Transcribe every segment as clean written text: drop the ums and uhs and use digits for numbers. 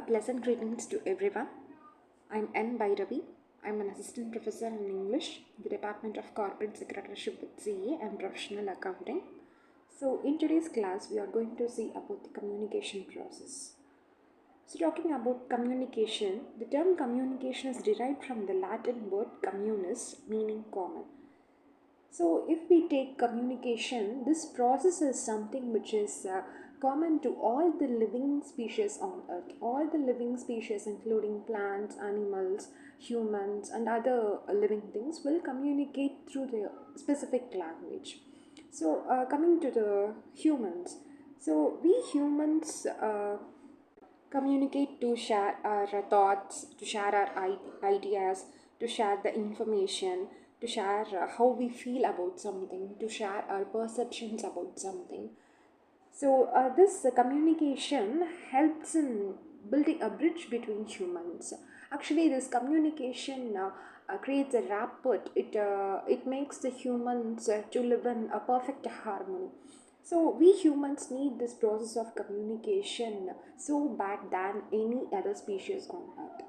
Pleasant greetings to everyone. I'm N. Bhairavi. I'm an assistant professor in English, the Department of Corporate Secretaryship with CA and Professional Accounting. So, in today's class, we are going to see about the communication process. So, talking about communication, the term communication is derived from the Latin word communis, meaning common. So, if we take communication, this process is something which is common to all the living species on earth. All the living species, including plants, animals, humans, and other living things, will communicate through their specific language. So, coming to the humans, so we humans communicate to share our thoughts, to share our ideas, to share the information, to share how we feel about something, to share our perceptions about something. So, this communication helps in building a bridge between humans. Actually, this communication creates a rapport. It makes the humans to live in a perfect harmony. So, we humans need this process of communication so bad than any other species on earth.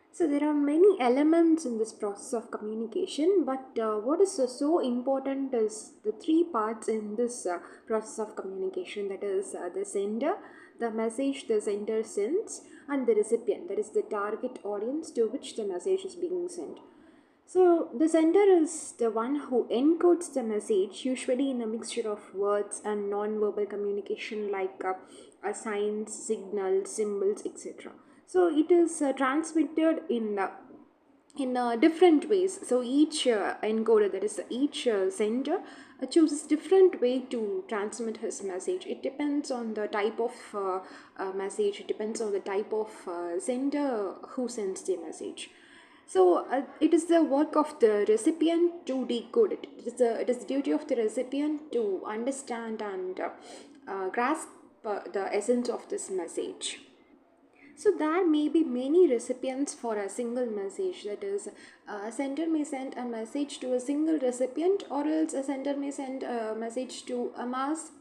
So there are many elements in this process of communication, but what is so important is the three parts in this process of communication, that is the sender, the message the sender sends, and the recipient, that is the target audience to which the message is being sent. So the sender is the one who encodes the message, usually in a mixture of words and non-verbal communication like signs, signals, symbols, etc. So it is transmitted in different ways. So each encoder, that is each sender, chooses different way to transmit his message. It depends on the type of message. It depends on the type of sender who sends the message. So it is the work of the recipient to decode it. It is the duty of the recipient to understand and grasp the essence of this message. So there may be many recipients for a single message. That is, a sender may send a message to a single recipient, or else a sender may send a message to a mass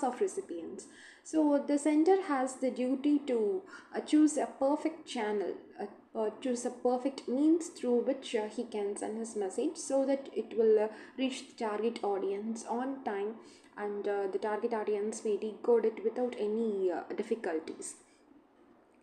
of recipients. So the sender has the duty to choose a perfect channel, choose a perfect means through which he can send his message, so that it will reach the target audience on time, and the target audience may decode it without any difficulties.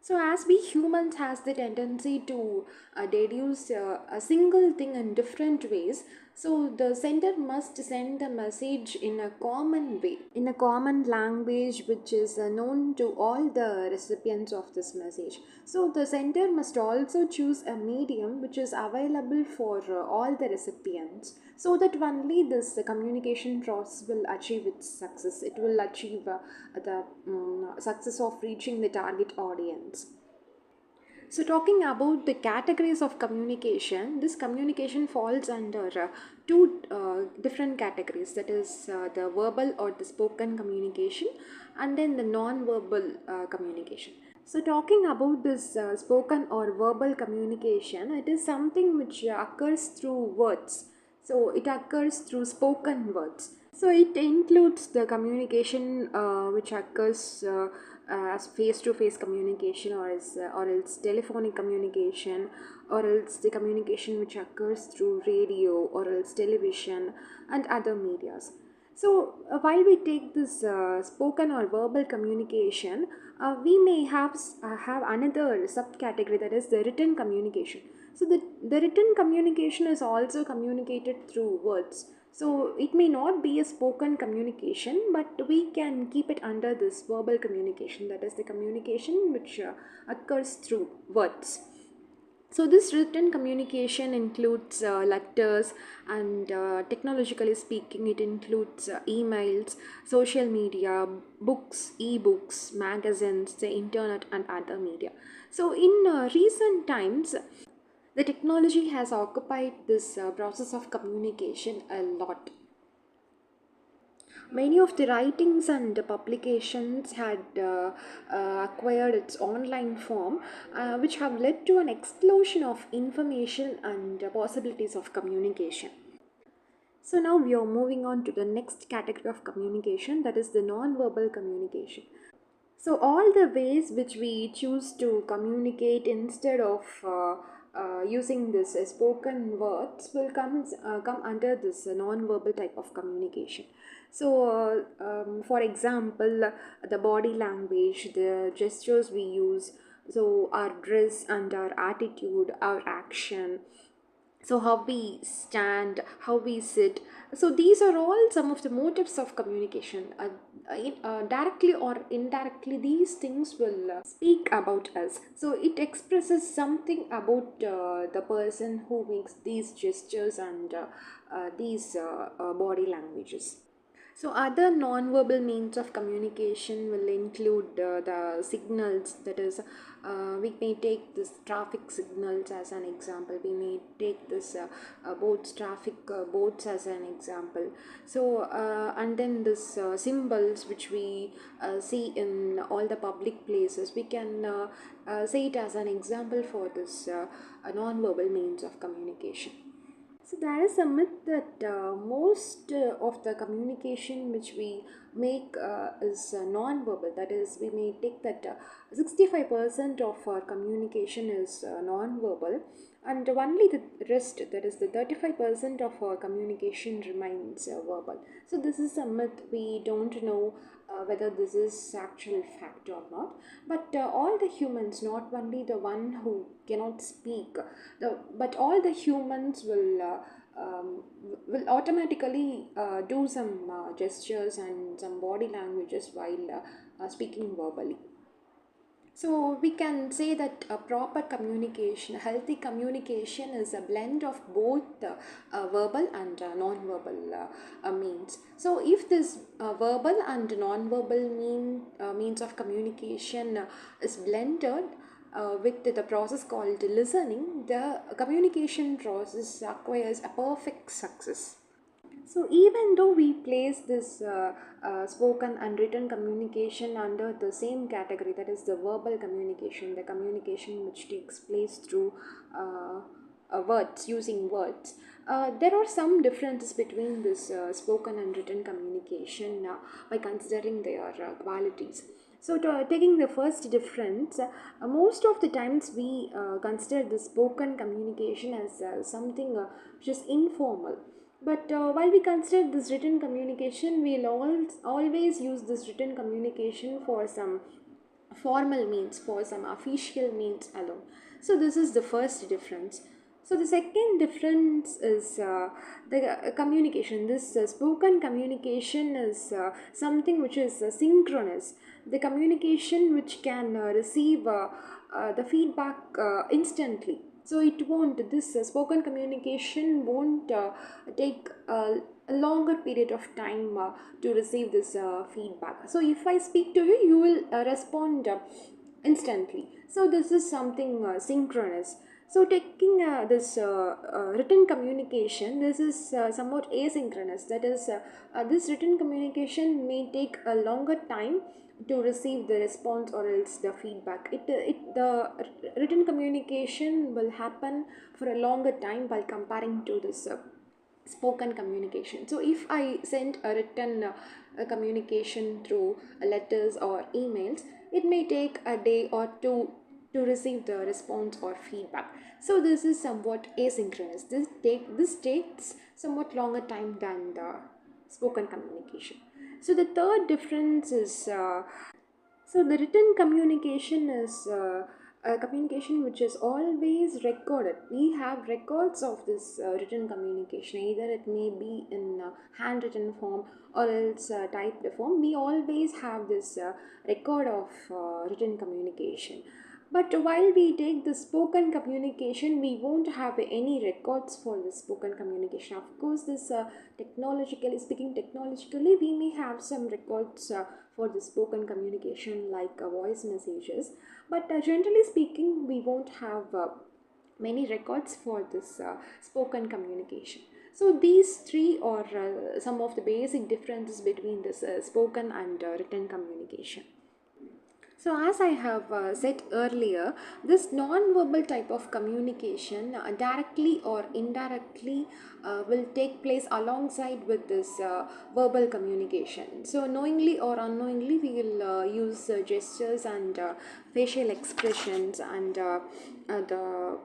So as we humans has the tendency to deduce a single thing in different ways, so the sender must send the message in a common way, in a common language which is known to all the recipients of this message. So the sender must also choose a medium which is available for all the recipients, so that only this communication process will achieve its success. It will achieve the success of reaching the target audience. So, talking about the categories of communication, this communication falls under two different categories, that is the verbal or the spoken communication, and then the non verbal communication. So, talking about this spoken or verbal communication, it is something which occurs through words. So, it occurs through spoken words. So, it includes the communication which occurs as face-to-face communication, or else telephonic communication, or else the communication which occurs through radio, or else television and other medias. So while we take this spoken or verbal communication, we may have another subcategory, that is the written communication. So the written communication is also communicated through words. So it may not be a spoken communication, but we can keep it under this verbal communication, that is the communication which occurs through words. So this written communication includes letters, and technologically speaking, it includes emails, social media, books, e-books, magazines, the internet and other media. So in recent times, the technology has occupied this process of communication a lot. Many of the writings and publications had acquired its online form, which have led to an explosion of information and possibilities of communication. So now we are moving on to the next category of communication, that is the non-verbal communication. So all the ways which we choose to communicate instead of using this spoken words will come under this non-verbal type of communication. So, for example, the body language, the gestures we use, so our dress and our attitude, our action, so how we stand, how we sit, so these are all some of the motives of communication. Directly or indirectly these things will speak about us, so it expresses something about the person who makes these gestures and these body languages. So, other non-verbal means of communication will include the signals. That is, we may take this traffic signals as an example. We may take this boats, traffic boats as an example. So, and then this symbols which we see in all the public places. We can say it as an example for this non-verbal means of communication. So there is a myth that most of the communication which we make is non-verbal. That is, we may take that 65% of our communication is non-verbal, and only the rest, that is the 35% of our communication remains verbal. So this is a myth. We don't know whether this is actual fact or not. But all the humans, not only the one who cannot speak, but all the humans will automatically do some gestures and some body languages while speaking verbally. So we can say that a proper communication, healthy communication is a blend of both verbal and non-verbal means. So if this verbal and non-verbal means of communication is blended with the process called listening, the communication process acquires a perfect success. So even though we place this spoken and written communication under the same category, that is the verbal communication, the communication which takes place through words, using words, there are some differences between this spoken and written communication by considering their qualities. So, taking the first difference, most of the times we consider the spoken communication as something which is informal. But while we consider this written communication, we'll always use this written communication for some formal means, for some official means alone. So this is the first difference. So the second difference is the communication. This spoken communication is something which is synchronous. The communication which can receive the feedback instantly. So it won't, this spoken communication won't take a longer period of time to receive this feedback. So if I speak to you, you will respond instantly. So this is something synchronous. So taking this written communication, this is somewhat asynchronous. That is, this written communication may take a longer time to receive the response or else the feedback. The written communication will happen for a longer time while comparing to this spoken communication. So if I send a written communication through letters or emails, it may take a day or two to receive the response or feedback. So this is somewhat asynchronous. This takes somewhat longer time than the spoken communication. So the third difference is so the written communication is a communication which is always recorded. We have records of this written communication. Either it may be in handwritten form or else typed form. We always have this record of written communication. But while we take the spoken communication, we won't have any records for the spoken communication. Of course, this technologically speaking, technologically, we may have some records for the spoken communication like voice messages. But generally speaking, we won't have many records for this spoken communication. So these three are some of the basic differences between this spoken and written communication. So, as I have said earlier, this non-verbal type of communication, directly or indirectly, will take place alongside with this verbal communication. So, knowingly or unknowingly, we will use gestures and facial expressions and the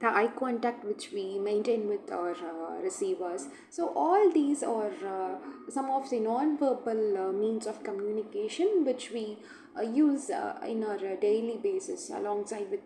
eye contact which we maintain with our receivers. So all these are some of the non-verbal means of communication which we use in our daily basis alongside with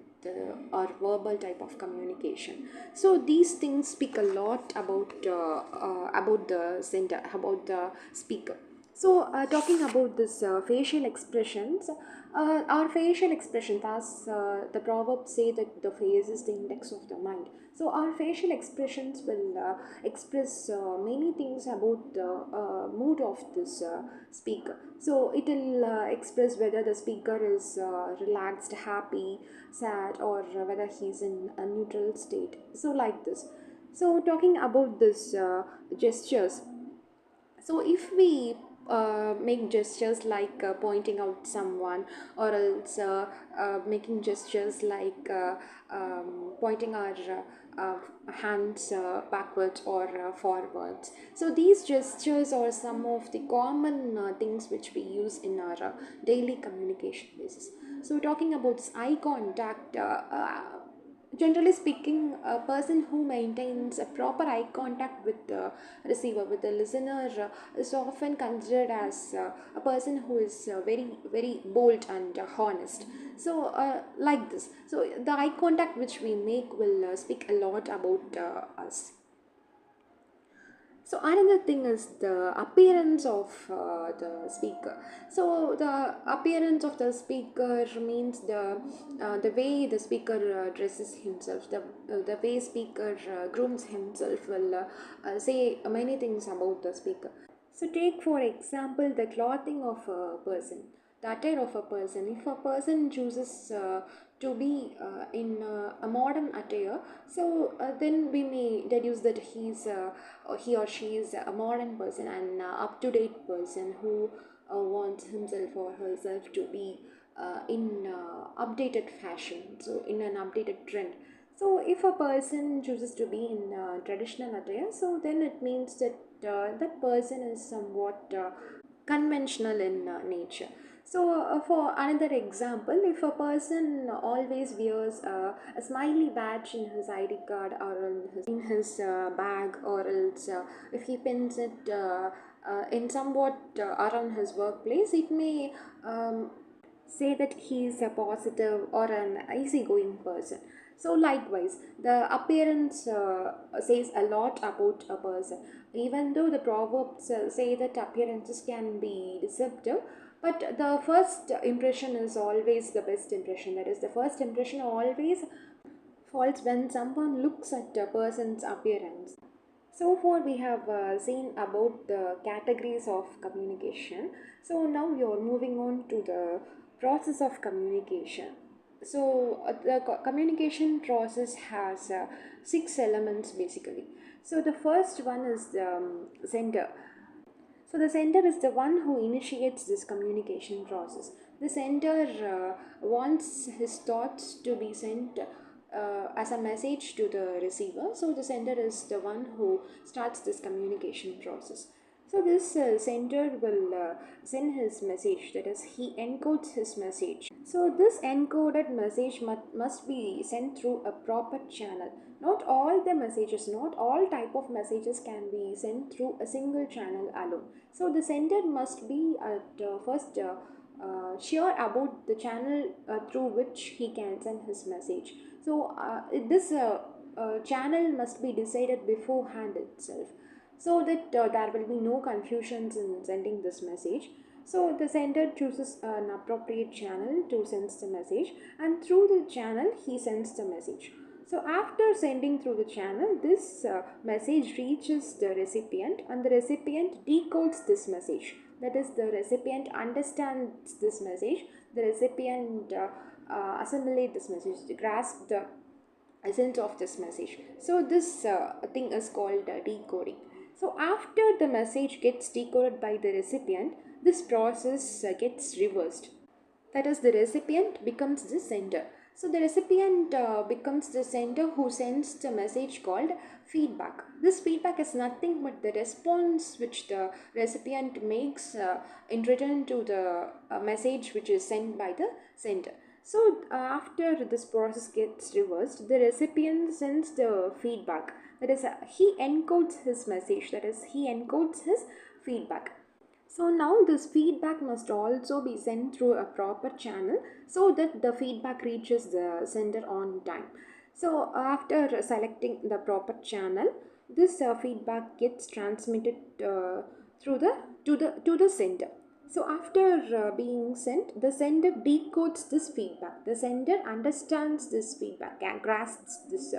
our verbal type of communication. So these things speak a lot about the center, about the speaker. So, talking about this facial expressions, our facial expressions, as the proverbs say that the face is the index of the mind. So, our facial expressions will express many things about the mood of this speaker. So, it will express whether the speaker is relaxed, happy, sad, or whether he's in a neutral state. So, like this. So, talking about this gestures, so if we make gestures like pointing out someone, or else making gestures like pointing our hands backwards or forwards, so these gestures are some of the common things which we use in our daily communication basis. So talking about this eye contact, generally speaking, a person who maintains a proper eye contact with the receiver, with the listener, is often considered as a person who is very bold and honest. So, like this. So, the eye contact which we make will speak a lot about us. So another thing is the appearance of the speaker. So the appearance of the speaker means the way the speaker dresses himself, the way speaker grooms himself will say many things about the speaker. So take for example the clothing of a person, the attire of a person. If a person chooses to be in a modern attire, so then we may deduce that he or she is a modern person and up to date person who wants himself or herself to be in updated fashion, so in an updated trend. So if a person chooses to be in traditional attire, so then it means that that person is somewhat conventional in nature. So, for another example, if a person always wears a smiley badge in his ID card or in his bag, or else if he pins it in somewhat around his workplace, it may say that he is a positive or an easygoing person. So, likewise, the appearance says a lot about a person. Even though the proverbs say that appearances can be deceptive, but the first impression is always the best impression. That is, the first impression always falls when someone looks at a person's appearance. So far, we have seen about the categories of communication. So now we are moving on to the process of communication. So the communication process has six elements basically. So the first one is the sender. So the sender is the one who initiates this communication process. The sender wants his thoughts to be sent as a message to the receiver. So the sender is the one who starts this communication process. So this sender will send his message, that is, he encodes his message. So this encoded message must be sent through a proper channel. Not all the messages, not all type of messages can be sent through a single channel alone. So the sender must be at first sure about the channel through which he can send his message. So this channel must be decided beforehand itself, so that there will be no confusions in sending this message. So the sender chooses an appropriate channel to send the message, and through the channel he sends the message. So after sending through the channel, this message reaches the recipient, and the recipient decodes this message. That is, the recipient understands this message, the recipient assimilate this message, grasp the essence of this message. So this thing is called decoding. So after the message gets decoded by the recipient, this process gets reversed. That is, the recipient becomes the sender. So the recipient becomes the sender who sends the message called feedback. This feedback is nothing but the response which the recipient makes in return to the message which is sent by the sender. So after this process gets reversed, the recipient sends the feedback. That is, he encodes his message. That is, he encodes his feedback. So now this feedback must also be sent through a proper channel so that the feedback reaches the sender on time. So after selecting the proper channel, this feedback gets transmitted through the to the sender. So after being sent, the sender decodes this feedback. The sender understands this feedback and grasps this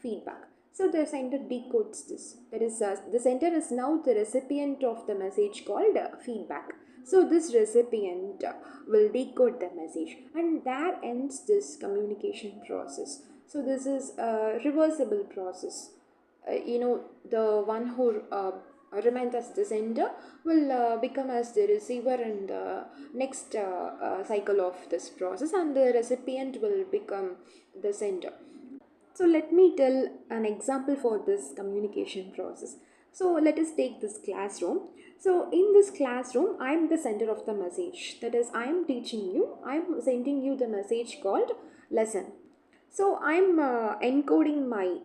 feedback. So the sender decodes this. That is, the sender is now the recipient of the message called feedback. So this recipient will decode the message, and there ends this communication process. So this is a reversible process. The one who remains as the sender will become as the receiver in the next cycle of this process, and the recipient will become the sender. So let me tell an example for this communication process. So let us take this classroom. So in this classroom, I am the center of the message. That is, I am teaching you, I am sending you the message called lesson. So I am encoding my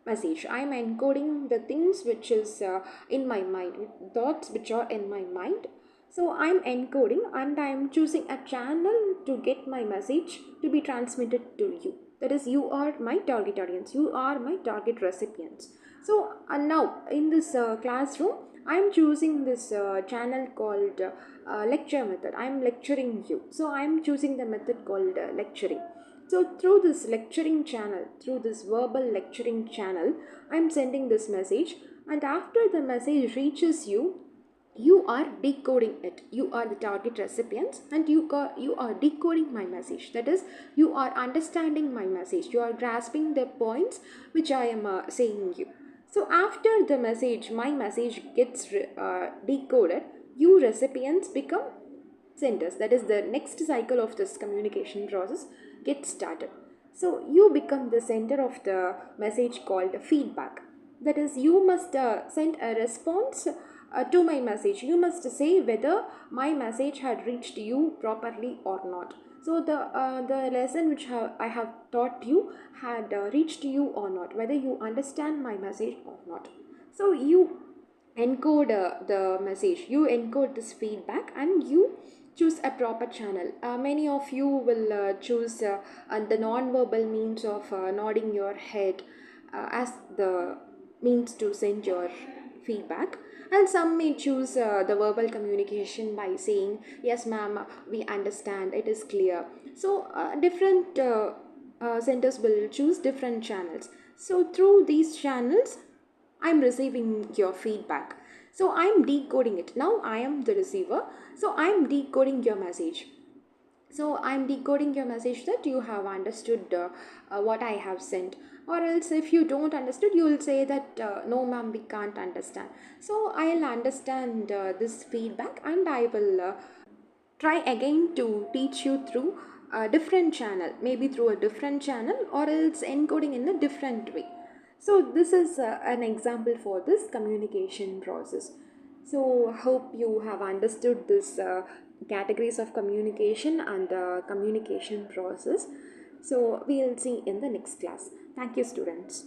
message. I am encoding the things which is in my mind, thoughts which are in my mind. So I am encoding and I am choosing a channel to get my message to be transmitted to you. That is, you are my target audience, you are my target recipients. So now in this classroom, I am choosing this channel called lecture method. I am lecturing you. So I am choosing the method called lecturing. So through this lecturing channel, through this verbal lecturing channel, I'm sending this message, and after the message reaches you, you are decoding it. You are the target recipients, and you are decoding my message. That is, you are understanding my message. You are grasping the points which I am saying you. So after the message, my message gets decoded, you recipients become senders. That is, the next cycle of this communication process gets started. So you become the sender of the message called feedback. That is, you must send a response to my message. You must say whether my message had reached you properly or not. So the lesson which I have taught you had reached you or not, whether you understand my message or not. So you encode the message, you encode this feedback, and you choose a proper channel. Many of you will choose the non-verbal means of nodding your head as the means to send your feedback, and some may choose the verbal communication by saying yes ma'am, we understand, it is clear. So different centers will choose different channels. So through these channels, I'm receiving your feedback. So I'm decoding it. Now I am the receiver. So I'm decoding your message. So I'm decoding your message that you have understood what I have sent. Or else, if you don't understood, you will say that no, ma'am, we can't understand. So I'll understand this feedback, and I will try again to teach you through a different channel, maybe through a different channel, or else encoding in a different way. So this is an example for this communication process. So hope you have understood this categories of communication and communication process. So we'll see in the next class. Thank you, students.